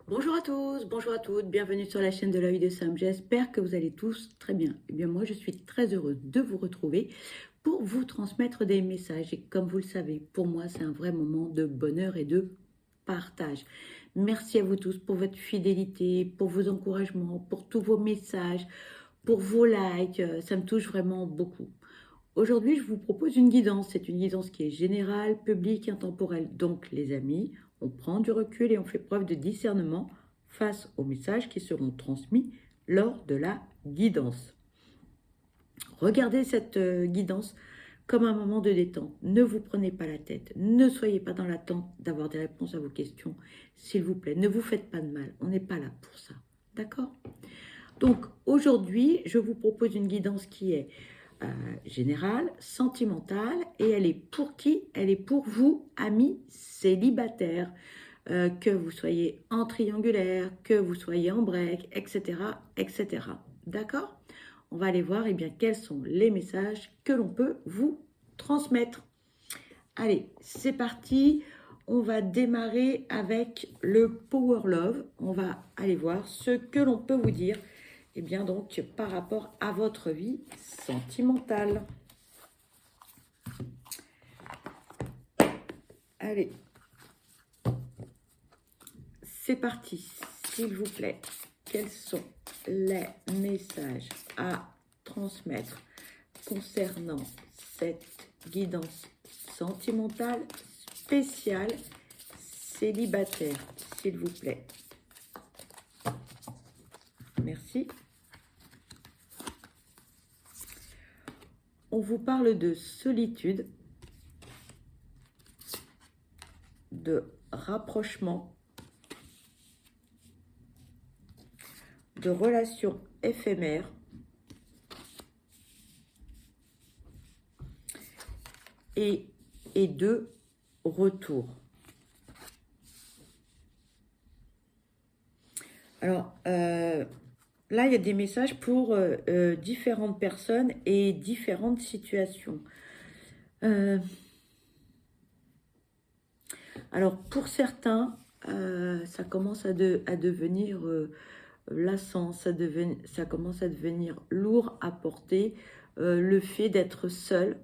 Bonjour à tous, bonjour à toutes, bienvenue sur la chaîne de l'œil de Sam. J'espère que vous allez tous très bien. Eh bien moi je suis très heureuse de vous retrouver pour vous transmettre des messages. Et comme vous le savez, pour moi c'est un vrai moment de bonheur et de partage. Merci à vous tous pour votre fidélité, pour vos encouragements, pour tous vos messages, pour vos likes. Ça me touche vraiment beaucoup. Aujourd'hui, je vous propose une guidance. C'est une guidance qui est générale, publique, intemporelle. Donc, les amis, on prend du recul et on fait preuve de discernement face aux messages qui seront transmis lors de la guidance. Regardez cette guidance comme un moment de détente. Ne vous prenez pas la tête. Ne soyez pas dans l'attente d'avoir des réponses à vos questions. S'il vous plaît, ne vous faites pas de mal. On n'est pas là pour ça. D'accord? Donc, aujourd'hui, je vous propose une guidance qui est générale, sentimentale, et elle est pour qui? Elle est pour vous, amis célibataires, que vous soyez en triangulaire, que vous soyez en break, etc., etc. D'accord? On va aller voir bien, quels sont les messages que l'on peut vous transmettre. Allez, c'est parti. On va démarrer avec le Power Love. On va aller voir ce que l'on peut vous dire bien donc par rapport à votre vie sentimentale. Allez, c'est parti, s'il vous plaît. Quels sont les messages à transmettre concernant cette guidance sentimentale spéciale célibataire, s'il vous plaît? Merci. On vous parle de solitude, de rapprochement, de relations éphémères, et de retour. Alors, là, il y a des messages pour différentes personnes et différentes situations. Alors, pour certains, ça commence à devenir lassant, ça commence à devenir lourd à porter, le fait d'être seul,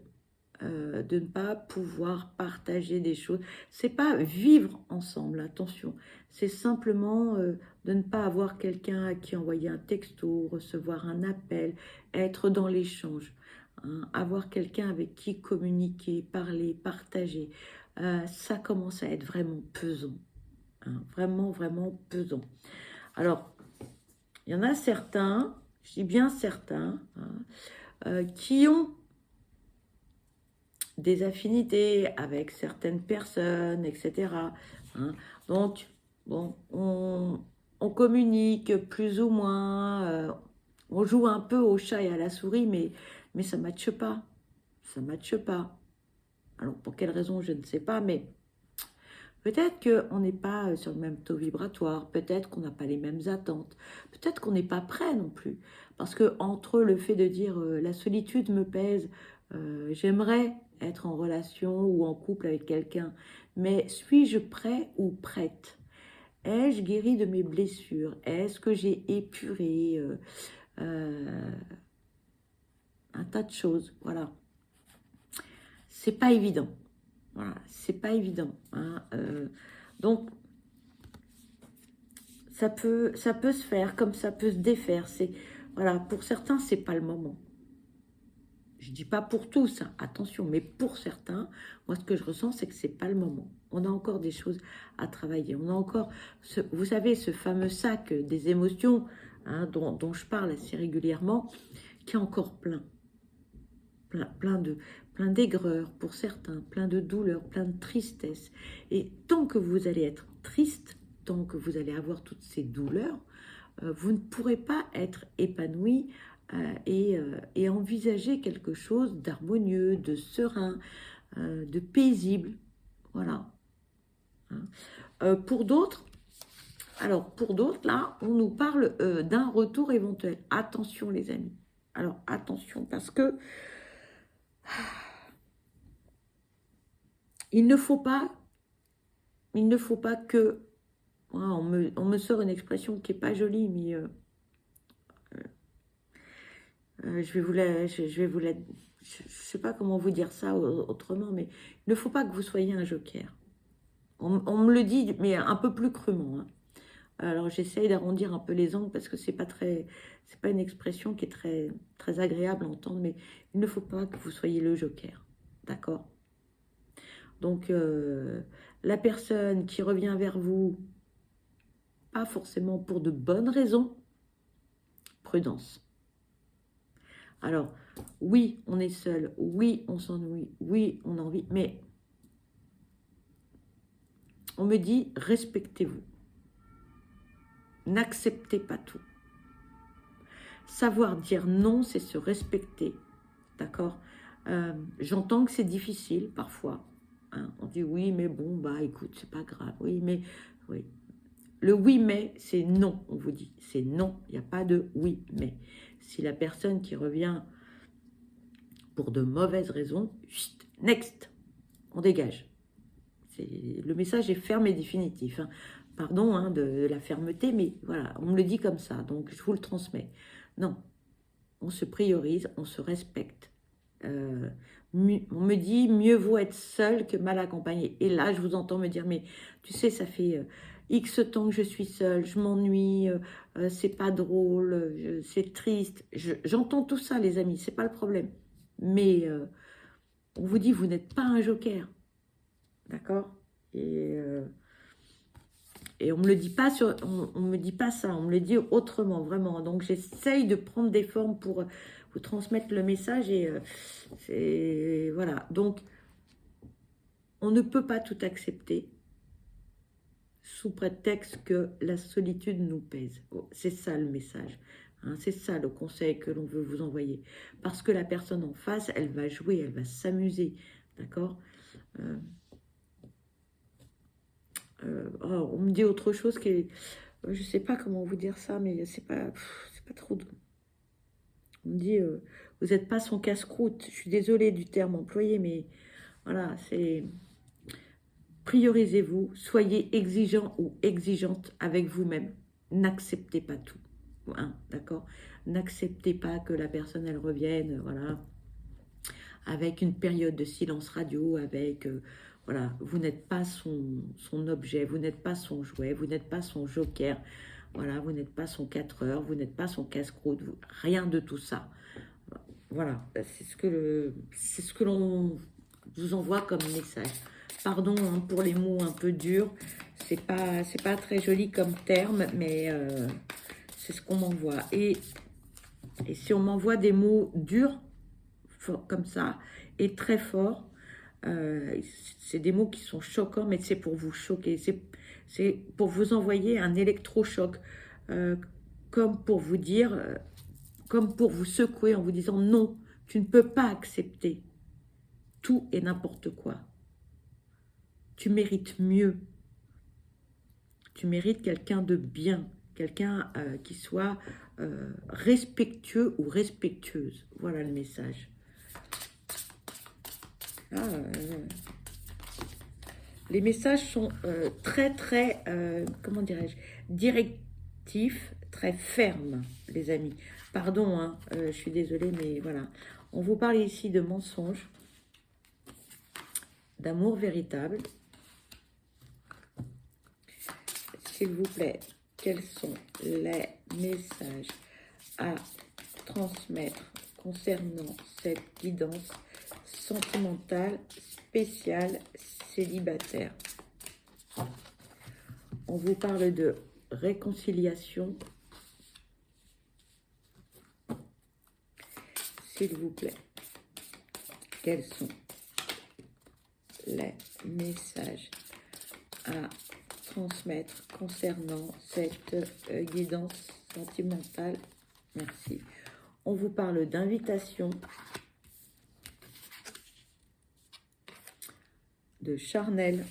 de ne pas pouvoir partager des choses. C'est pas vivre ensemble, attention. C'est simplement de ne pas avoir quelqu'un à qui envoyer un texto, recevoir un appel, être dans l'échange. Hein, avoir quelqu'un avec qui communiquer, parler, partager. Ça commence à être vraiment pesant. Hein, vraiment, vraiment pesant. Alors, il y en a certains, je dis bien certains, hein, qui ont des affinités avec certaines personnes, etc. Hein. Donc, bon, on communique plus ou moins, on joue un peu au chat et à la souris, mais ça ne matche pas. Ça ne matche pas. Alors, pour quelle raison, je ne sais pas, mais peut-être qu'on n'est pas sur le même taux vibratoire, peut-être qu'on n'a pas les mêmes attentes, peut-être qu'on n'est pas prêt non plus. Parce que entre le fait de dire la solitude me pèse, j'aimerais être en relation ou en couple avec quelqu'un, mais suis-je prêt ou prête? Ai-je guéri de mes blessures? Est-ce que j'ai épuré euh, un tas de choses? Voilà. C'est pas évident. Voilà, c'est pas évident. Hein. Donc, ça peut se faire comme ça peut se défaire. Voilà, pour certains, c'est pas le moment. Je dis pas pour tous, hein, attention, mais pour certains, moi, ce que je ressens, c'est que c'est pas le moment. On a encore des choses à travailler. On a encore, vous savez, ce fameux sac des émotions, hein, dont je parle assez régulièrement, qui est encore plein d'aigreur pour certains, plein de douleur, plein de tristesse. Et tant que vous allez être triste, tant que vous allez avoir toutes ces douleurs, vous ne pourrez pas être épanoui et envisager quelque chose d'harmonieux, de serein, de paisible. Voilà. Hein. Pour d'autres, là, on nous parle d'un retour éventuel. Attention, les amis. Alors, attention, parce que il ne faut pas que On me sort une expression qui n'est pas jolie, mais je vais vous la... Je sais pas comment vous dire ça autrement, mais il ne faut pas que vous soyez un joker. On me le dit, mais un peu plus crûment, hein. Alors j'essaye d'arrondir un peu les angles parce que c'est pas une expression qui est très agréable à entendre, mais il ne faut pas que vous soyez le joker, d'accord? Donc la personne qui revient vers vous, pas forcément pour de bonnes raisons, prudence. Alors oui, on est seul, oui, on s'ennuie, oui, on a envie, mais on me dit respectez-vous. N'acceptez pas tout. Savoir dire non, c'est se respecter, d'accord? J'entends que c'est difficile parfois, hein. On dit oui, mais bon, bah écoute, c'est pas grave. Oui, mais, oui. Le oui, mais, c'est non, on vous dit. C'est non, il n'y a pas de oui, mais. Si la personne qui revient pour de mauvaises raisons, chut, next, on dégage. Le message est ferme et définitif, hein. Pardon, hein, de la fermeté, mais voilà, on me le dit comme ça, donc je vous le transmets. Non, on se priorise, on se respecte. On me dit, mieux vaut être seul que mal accompagné. Et là, je vous entends me dire, mais tu sais, ça fait X temps que je suis seule, je m'ennuie, c'est pas drôle, c'est triste. J'entends tout ça, les amis, c'est pas le problème. Mais on vous dit, vous n'êtes pas un joker. D'accord? Et on me le dit pas on me dit pas ça, on me le dit autrement, vraiment. Donc j'essaye de prendre des formes pour vous transmettre le message et voilà. Donc on ne peut pas tout accepter sous prétexte que la solitude nous pèse. C'est ça le message, hein, c'est ça le conseil que l'on veut vous envoyer. Parce que la personne en face, elle va jouer, elle va s'amuser, d'accord? On me dit autre chose qui est... je sais pas comment vous dire ça, mais c'est pas trop... On me dit, vous n'êtes pas son casse-croûte. Je suis désolée du terme employé, mais voilà, c'est... Priorisez-vous, soyez exigeant ou exigeante avec vous-même. N'acceptez pas tout, hein, d'accord? N'acceptez pas que la personne, elle revienne, voilà, avec une période de silence radio, avec... voilà, vous n'êtes pas son objet, vous n'êtes pas son jouet, vous n'êtes pas son joker, voilà, vous n'êtes pas son 4 heures, vous n'êtes pas son casse-croûte, rien de tout ça. Voilà, c'est ce que l'on vous envoie comme message. Pardon, hein, pour les mots un peu durs, c'est pas très joli comme terme, mais c'est ce qu'on m'envoie. Et si on m'envoie des mots durs, comme ça, et très forts, c'est des mots qui sont choquants, mais c'est pour vous choquer, c'est pour vous envoyer un électrochoc, comme pour vous dire, comme pour vous secouer en vous disant non, tu ne peux pas accepter tout et n'importe quoi. Tu mérites mieux. Tu mérites quelqu'un de bien, quelqu'un qui soit respectueux ou respectueuse. Voilà le message. Les messages sont très, comment dirais-je, directifs, très fermes, les amis. Pardon, hein, je suis désolée, mais voilà. On vous parle ici de mensonges, d'amour véritable. S'il vous plaît, quels sont les messages à transmettre concernant cette guidance sentimentale spéciale célibataire? On vous parle de réconciliation. S'il vous plaît, quels sont les messages à transmettre concernant cette guidance sentimentale? Merci. On vous parle d'invitation, de charnel,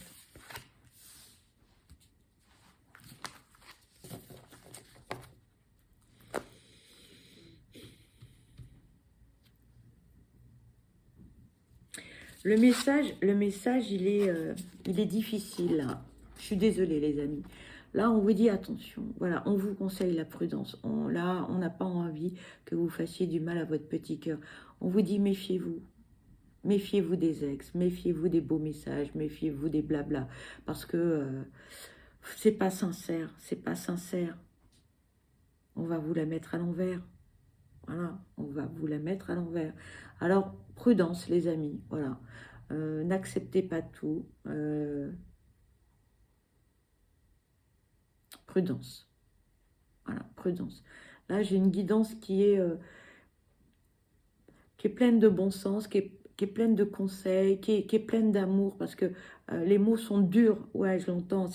le message il est difficile là. Je suis désolée les amis, Là, on vous dit attention. Voilà, on vous conseille la prudence. Là, on n'a pas envie que vous fassiez du mal à votre petit cœur. On vous dit méfiez-vous. Méfiez-vous des ex, méfiez-vous des beaux messages, méfiez-vous des blabla. Parce que c'est pas sincère, c'est pas sincère. On va vous la mettre à l'envers. Voilà, on va vous la mettre à l'envers. Alors, prudence, les amis, voilà. N'acceptez pas tout. Prudence. Voilà, prudence. Là, j'ai une guidance qui est pleine de bon sens, qui est pleine de conseils, qui est pleine d'amour, parce que les mots sont durs. Ouais, je l'entends.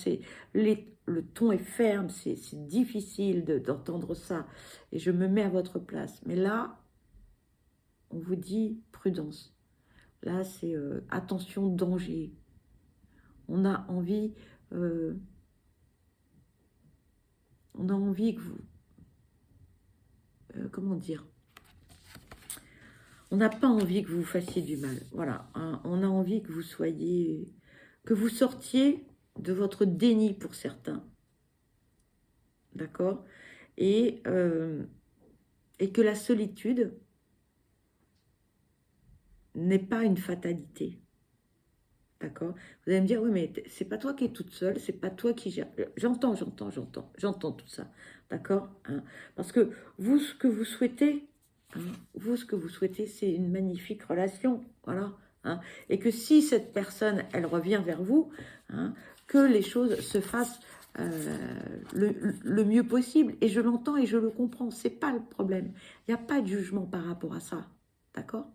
Le ton est ferme, c'est difficile d'entendre ça. Et je me mets à votre place. Mais là, on vous dit prudence. Là, c'est attention, danger. On a envie que vous... comment dire? On n'a pas envie que vous fassiez du mal. Voilà. Hein, on a envie que vous soyez... que vous sortiez de votre déni pour certains. D'accord? Et que la solitude n'est pas une fatalité. D'accord? Vous allez me dire, oui, mais c'est pas toi qui es toute seule, c'est pas toi qui gère. J'entends tout ça. D'accord? Hein? Parce que vous, ce que vous souhaitez, hein, vous, ce que vous souhaitez, c'est une magnifique relation. Voilà. Hein? Et que si cette personne, elle revient vers vous, hein, que les choses se fassent le mieux possible. Et je l'entends et je le comprends. C'est pas le problème. Il n'y a pas de jugement par rapport à ça. D'accord?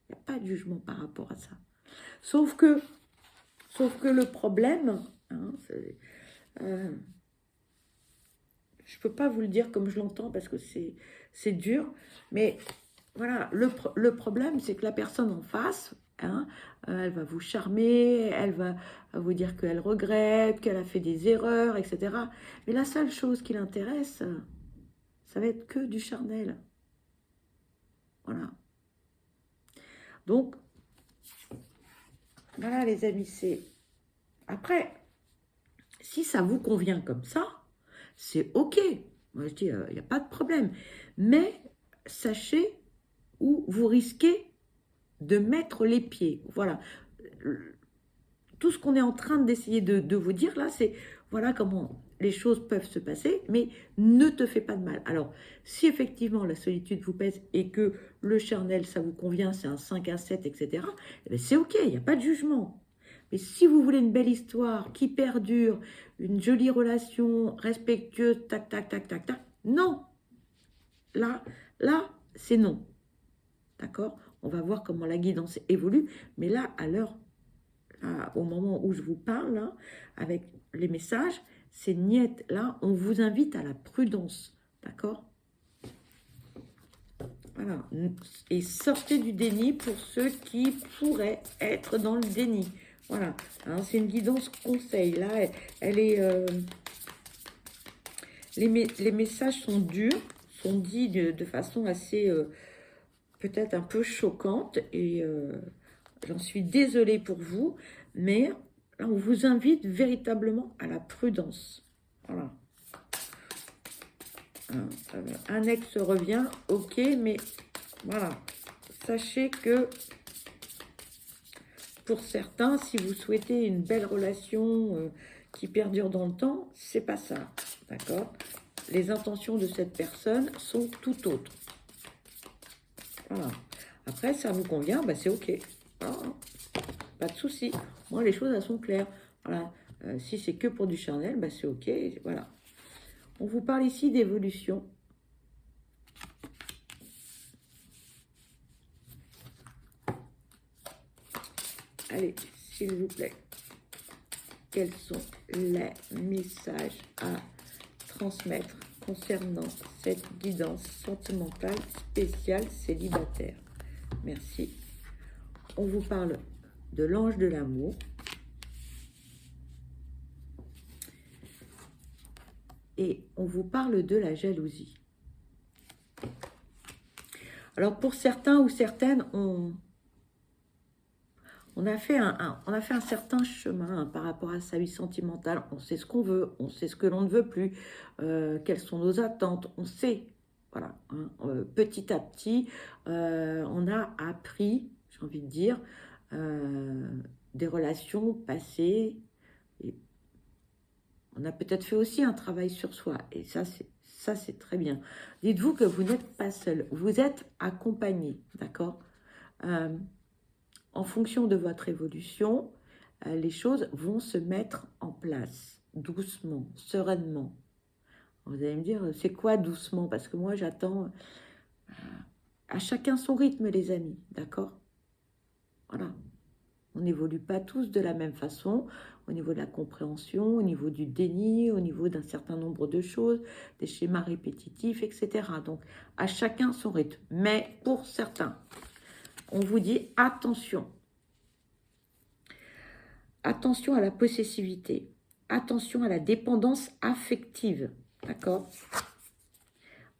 Il n'y a pas de jugement par rapport à ça. Sauf que le problème, hein, je ne peux pas vous le dire comme je l'entends parce que c'est dur, mais voilà, le problème, c'est que la personne en face, hein, elle va vous charmer, elle va vous dire qu'elle regrette, qu'elle a fait des erreurs, etc. Mais la seule chose qui l'intéresse, ça va être que du charnel. Voilà. Donc, voilà les amis, c'est... Après, si ça vous convient comme ça, c'est OK. Moi, je dis, il n'y a pas de problème. Mais sachez où vous risquez de mettre les pieds. Voilà. Tout ce qu'on est en train d'essayer de vous dire là, c'est voilà comment les choses peuvent se passer, mais ne te fais pas de mal. Alors, si effectivement la solitude vous pèse et que le charnel, ça vous convient, c'est un 5, un 7, etc., eh c'est OK, il n'y a pas de jugement. Mais si vous voulez une belle histoire qui perdure, une jolie relation respectueuse, tac, tac, tac, tac, tac, non. Là, c'est non. D'accord? On va voir comment la guidance évolue. Mais là, à l'heure, au moment où je vous parle, là, avec les messages, c'est niet. Là, on vous invite à la prudence. D'accord? Voilà. Et sortez du déni pour ceux qui pourraient être dans le déni. Voilà. Hein, c'est une guidance conseil. Là, elle est... les messages sont durs, sont dits de façon assez... peut-être un peu choquante. Et j'en suis désolée pour vous. Mais là, on vous invite véritablement à la prudence. Voilà. Un ex revient, ok, mais voilà. Sachez que pour certains, si vous souhaitez une belle relation qui perdure dans le temps, c'est pas ça, d'accord? Les intentions de cette personne sont tout autres. Voilà. Après, ça vous convient, bah c'est ok. Voilà. Pas de souci. Moi, les choses, elles sont claires. Voilà. Si c'est que pour du charnel, bah c'est ok. Voilà. On vous parle ici d'évolution. Allez, s'il vous plaît. Quels sont les messages à transmettre concernant cette guidance sentimentale spéciale célibataire? Merci. On vous parle de l'ange de l'amour. Et on vous parle de la jalousie. Alors pour certains ou certaines, on On a fait on a fait un certain chemin hein, par rapport à sa vie sentimentale. On sait ce qu'on veut, on sait ce que l'on ne veut plus, quelles sont nos attentes, on sait. Voilà, hein, petit à petit, on a appris, j'ai envie de dire, des relations passées. Et on a peut-être fait aussi un travail sur soi. Et ça, c'est très bien. Dites-vous que vous n'êtes pas seul. Vous êtes accompagné, d'accord en fonction de votre évolution, les choses vont se mettre en place, doucement, sereinement. Vous allez me dire, c'est quoi doucement? Parce que moi, j'attends à chacun son rythme, les amis, d'accord? Voilà. On n'évolue pas tous de la même façon, au niveau de la compréhension, au niveau du déni, au niveau d'un certain nombre de choses, des schémas répétitifs, etc. Donc, à chacun son rythme. Mais pour certains, on vous dit attention. Attention à la possessivité. Attention à la dépendance affective. D'accord?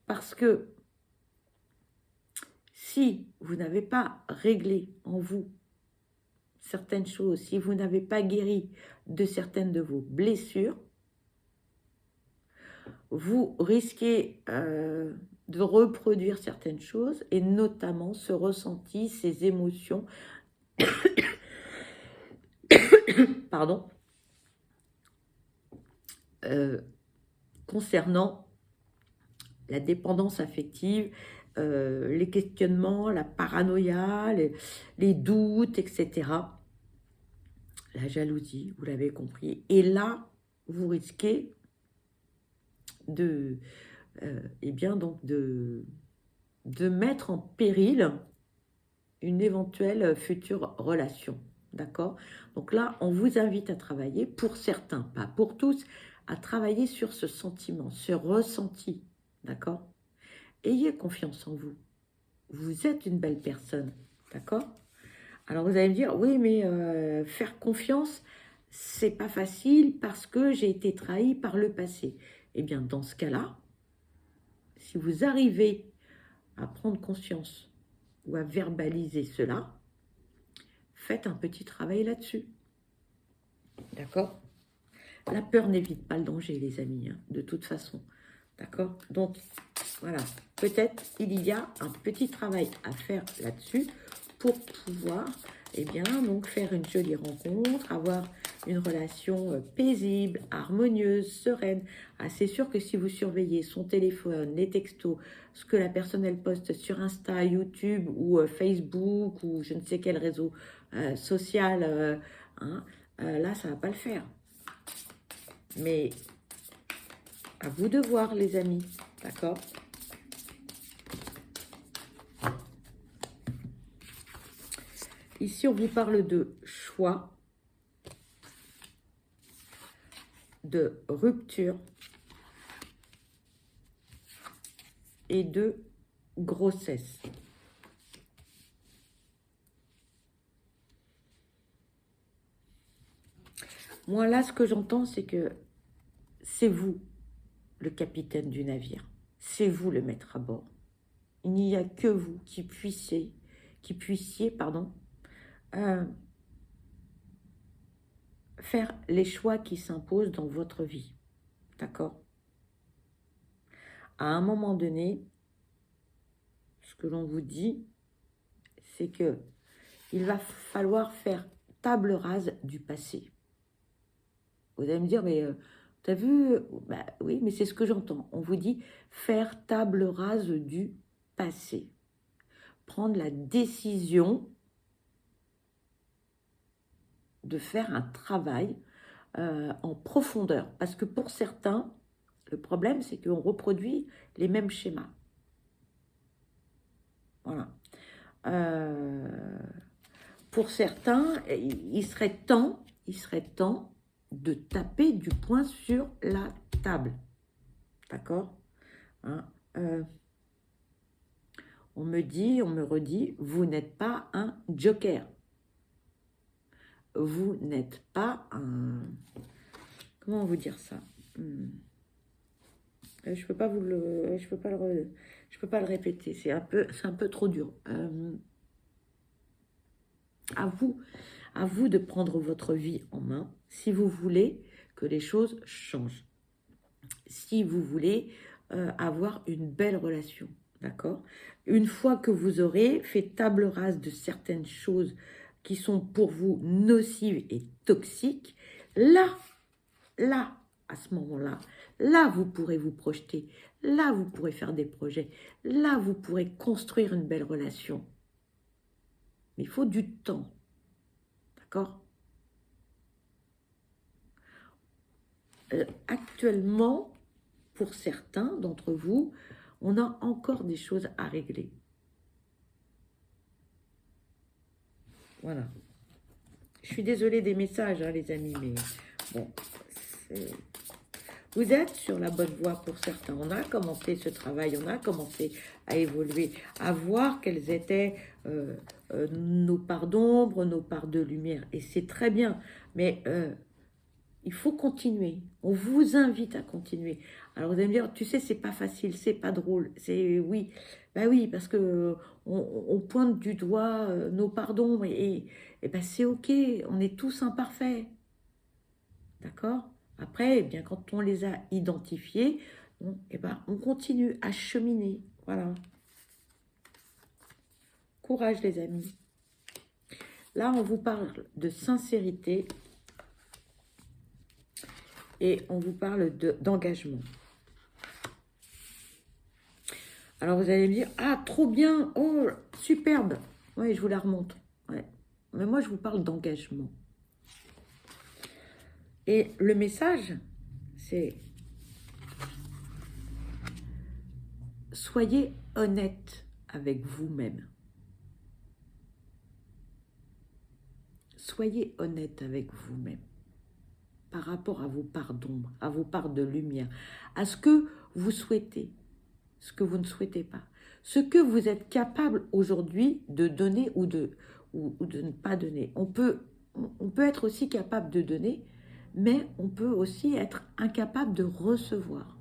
Parce que si vous n'avez pas réglé en vous certaines choses, si vous n'avez pas guéri de certaines de vos blessures, vous risquez de reproduire certaines choses et notamment ce ressenti, ces émotions, pardon, concernant la dépendance affective, les questionnements, la paranoïa, les doutes, etc. La jalousie, vous l'avez compris. Et là, vous risquez de, eh bien donc de mettre en péril une éventuelle future relation. D'accord? Donc là, on vous invite à travailler, pour certains, pas pour tous, à travailler sur ce sentiment, ce ressenti. D'accord? Ayez confiance en vous. Vous êtes une belle personne. D'accord? Alors vous allez me dire, oui, mais faire confiance, c'est pas facile parce que j'ai été trahi par le passé. Eh bien, dans ce cas-là, si vous arrivez à prendre conscience ou à verbaliser cela, faites un petit travail là-dessus. D'accord? La peur n'évite pas le danger, les amis, hein, de toute façon. D'accord? Donc, voilà. Peut-être il y a un petit travail à faire là-dessus pour pouvoir, eh bien, donc faire une jolie rencontre, avoir une relation paisible, harmonieuse, sereine. Ah, c'est sûr que si vous surveillez son téléphone, les textos, ce que la personne elle poste sur Insta, YouTube ou Facebook ou je ne sais quel réseau social, là, ça ne va pas le faire. Mais à vous de voir, les amis, d'accord? Ici, on vous parle de choix, de rupture et de grossesse. Moi, là, ce que j'entends, c'est que c'est vous, le capitaine du navire. C'est vous le maître à bord. Il n'y a que vous qui puissiez, faire les choix qui s'imposent dans votre vie. D'accord? À un moment donné, ce que l'on vous dit, c'est que il va falloir faire table rase du passé. Vous allez me dire, mais t'as vu? Bah, oui, mais c'est ce que j'entends. On vous dit faire table rase du passé. Prendre la décision de faire un travail en profondeur. Parce que pour certains, le problème, c'est qu'on reproduit les mêmes schémas. Voilà. Pour certains, il serait temps de taper du poing sur la table. D'accord, hein, on me redit, vous n'êtes pas un joker. Vous n'êtes pas un... Comment vous dire ça? Je peux pas vous le... Je peux pas le répéter. C'est un peu trop dur. À vous À vous de prendre votre vie en main si vous voulez que les choses changent. Si vous voulez avoir une belle relation, d'accord? Une fois que vous aurez fait table rase de certaines choses qui sont pour vous nocives et toxiques, là, à ce moment-là, là, vous pourrez vous projeter, là, vous pourrez faire des projets, là, vous pourrez construire une belle relation. Mais il faut du temps, d'accord? Actuellement, pour certains d'entre vous, on a encore des choses à régler. Voilà. Je suis désolée des messages, hein, les amis, mais bon, vous êtes sur la bonne voie pour certains. On a commencé ce travail, on a commencé à évoluer, à voir quelles étaient nos parts d'ombre, nos parts de lumière. Et c'est très bien, mais il faut continuer. On vous invite à continuer. Alors vous allez me dire, tu sais, c'est pas facile, c'est pas drôle. C'est oui, bah oui, parce que on pointe du doigt nos parts d'ombre et ben c'est ok. On est tous imparfaits, d'accord? Après, eh bien quand on les a identifiés, eh ben on continue à cheminer. Voilà. Courage les amis. Là, on vous parle de sincérité et on vous parle d'engagement. Alors, vous allez me dire, ah, trop bien, oh, superbe. Oui, je vous la remonte. Ouais. Mais moi, je vous parle d'engagement. Et le message, c'est soyez honnête avec vous-même. Soyez honnête avec vous-même par rapport à vos parts d'ombre, à vos parts de lumière, à ce que vous souhaitez, ce que vous ne souhaitez pas, ce que vous êtes capable aujourd'hui de donner ou de ne pas donner. On peut être aussi capable de donner, mais on peut aussi être incapable de recevoir.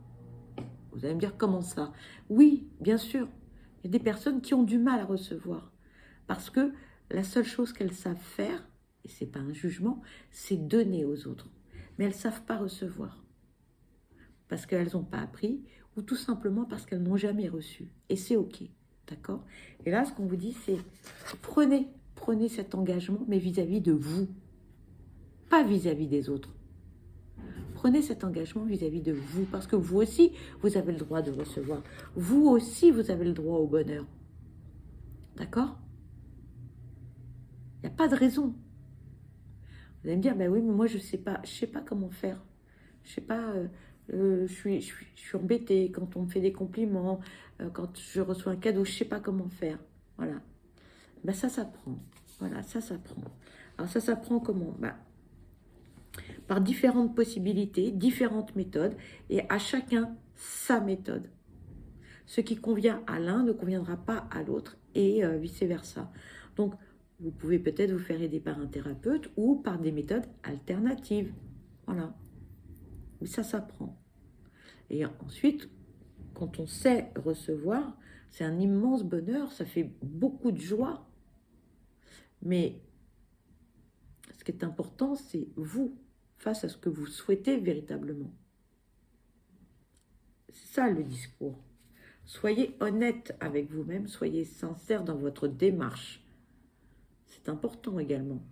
Vous allez me dire, comment ça? Oui, bien sûr, il y a des personnes qui ont du mal à recevoir, parce que la seule chose qu'elles savent faire, et ce n'est pas un jugement, c'est donner aux autres. Mais elles ne savent pas recevoir, parce qu'elles n'ont pas appris, ou tout simplement parce qu'elles n'ont jamais reçu. Et c'est ok, d'accord? Et là, ce qu'on vous dit, c'est prenez cet engagement, mais vis-à-vis de vous, pas vis-à-vis des autres. Prenez cet engagement vis-à-vis de vous, parce que vous aussi, vous avez le droit de recevoir. Vous aussi, vous avez le droit au bonheur. D'accord? Il n'y a pas de raison. Vous allez me dire, ben oui, mais moi, je sais pas comment faire. Je sais pas, je suis embêtée quand on me fait des compliments, quand je reçois un cadeau, je sais pas comment faire. Voilà. Ben ça s'apprend. Voilà, ça s'apprend. Alors ça s'apprend comment? Ben, par différentes possibilités, différentes méthodes, et à chacun sa méthode. Ce qui convient à l'un ne conviendra pas à l'autre, et vice-versa. Donc, vous pouvez peut-être vous faire aider par un thérapeute ou par des méthodes alternatives. Voilà. Mais ça s'apprend. Et ensuite, quand on sait recevoir, c'est un immense bonheur, ça fait beaucoup de joie. Mais ce qui est important, c'est vous, face à ce que vous souhaitez véritablement. C'est ça le discours. Soyez honnête avec vous-même, soyez sincère dans votre démarche. C'est important également.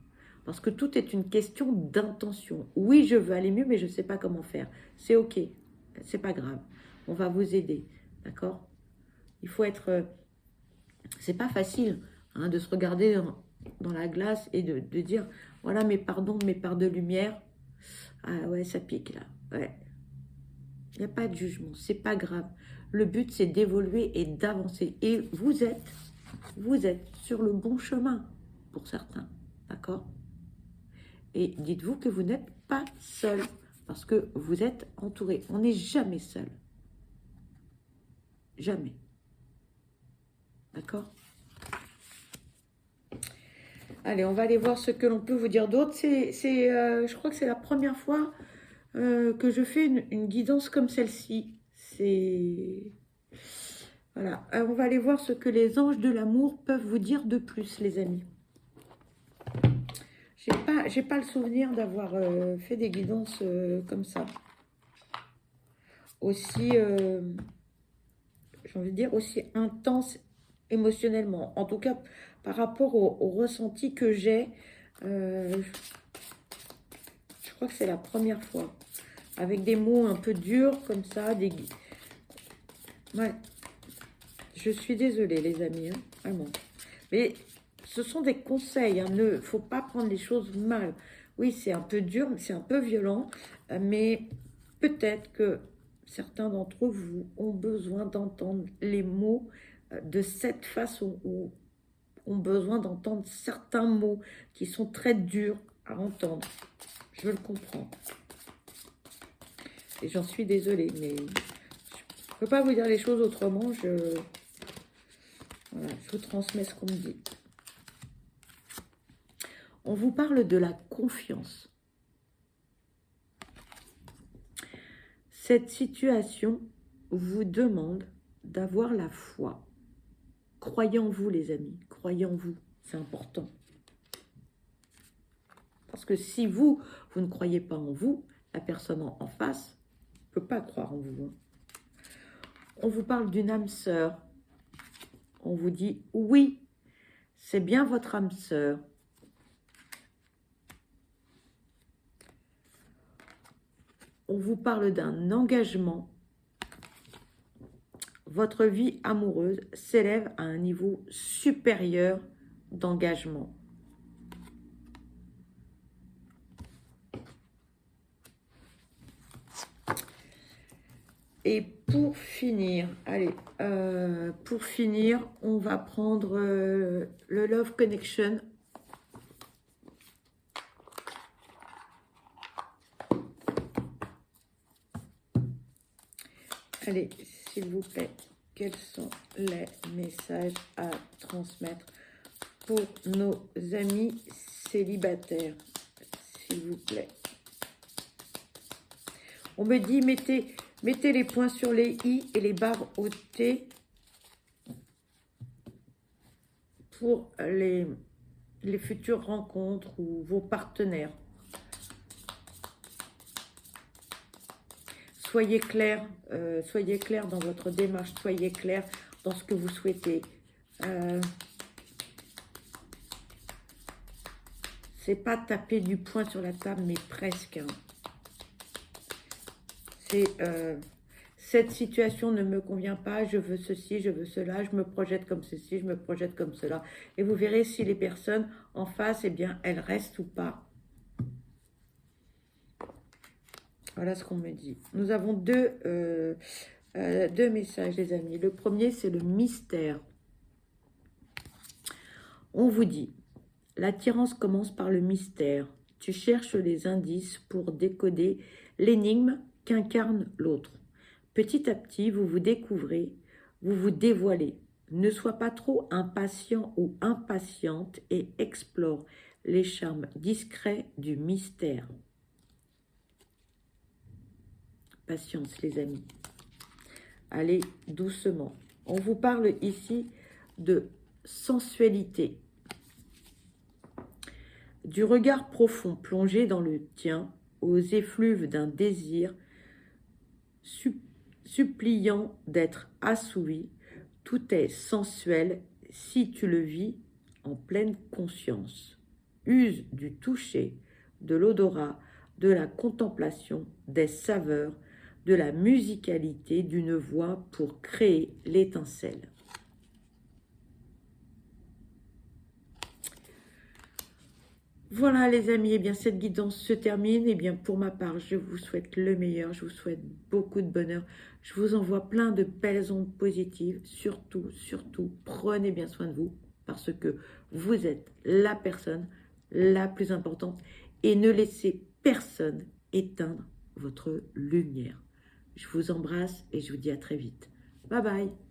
Parce que tout est une question d'intention. Oui, je veux aller mieux, mais je ne sais pas comment faire. C'est ok, c'est pas grave. On va vous aider, d'accord? Il faut être... c'est pas facile hein, de se regarder dans la glace et de dire, voilà mes pardons, mes parts de lumière. Ah ouais, ça pique là. Ouais. Il n'y a pas de jugement, c'est pas grave. Le but, c'est d'évoluer et d'avancer. Et vous êtes sur le bon chemin pour certains, d'accord? Et dites-vous que vous n'êtes pas seul, parce que vous êtes entouré. On n'est jamais seul. Jamais. D'accord? Allez, on va aller voir ce que l'on peut vous dire d'autre. Je crois que c'est la première fois que je fais une guidance comme celle-ci. Voilà. On va aller voir ce que les anges de l'amour peuvent vous dire de plus, les amis. J'ai pas le souvenir d'avoir fait des guidances comme ça. Aussi, j'ai envie de dire, aussi intense émotionnellement. En tout cas, par rapport au ressenti que j'ai, je crois que c'est la première fois. Avec des mots un peu durs comme ça. Ouais, je suis désolée les amis, hein, vraiment. Mais ce sont des conseils, il ne faut pas prendre les choses mal. Oui, c'est un peu dur, c'est un peu violent, mais peut-être que certains d'entre vous ont besoin d'entendre les mots de cette façon, ou ont besoin d'entendre certains mots qui sont très durs à entendre. Je le comprends. Et j'en suis désolée, mais je ne peux pas vous dire les choses autrement. Voilà, je vous transmets ce qu'on me dit. On vous parle de la confiance. Cette situation vous demande d'avoir la foi. Croyez en vous, les amis. Croyez en vous. C'est important. Parce que si vous ne croyez pas en vous, la personne en face ne peut pas croire en vous. On vous parle d'une âme sœur. On vous dit, oui, c'est bien votre âme sœur. On vous parle d'un engagement. Votre vie amoureuse s'élève à un niveau supérieur d'engagement. Et pour finir, allez, on va prendre le Love Connection. Allez, s'il vous plaît, quels sont les messages à transmettre pour nos amis célibataires, s'il vous plaît. On me dit, mettez les points sur les i et les barres au t pour les futures rencontres ou vos partenaires. Soyez clair dans votre démarche, soyez clair dans ce que vous souhaitez. C'est pas taper du poing sur la table, mais presque. Hein. C'est cette situation ne me convient pas, je veux ceci, je veux cela, je me projette comme ceci, je me projette comme cela. Et vous verrez si les personnes en face, eh bien, elles restent ou pas. Voilà ce qu'on me dit. Nous avons deux messages, les amis. Le premier, c'est le mystère. On vous dit, l'attirance commence par le mystère. Tu cherches les indices pour décoder l'énigme qu'incarne l'autre. Petit à petit, vous vous découvrez, vous vous dévoilez. Ne sois pas trop impatient ou impatiente et explore les charmes discrets du mystère. Patience, les amis. Allez doucement. On vous parle ici de sensualité. Du regard profond plongé dans le tien, aux effluves d'un désir suppliant d'être assouvi, tout est sensuel si tu le vis en pleine conscience. Use du toucher, de l'odorat, de la contemplation, des saveurs, de la musicalité d'une voix pour créer l'étincelle. Voilà les amis, eh bien cette guidance se termine. Eh bien pour ma part, je vous souhaite le meilleur, je vous souhaite beaucoup de bonheur. Je vous envoie plein de belles ondes positives. Surtout, prenez bien soin de vous parce que vous êtes la personne la plus importante et ne laissez personne éteindre votre lumière. Je vous embrasse et je vous dis à très vite. Bye bye.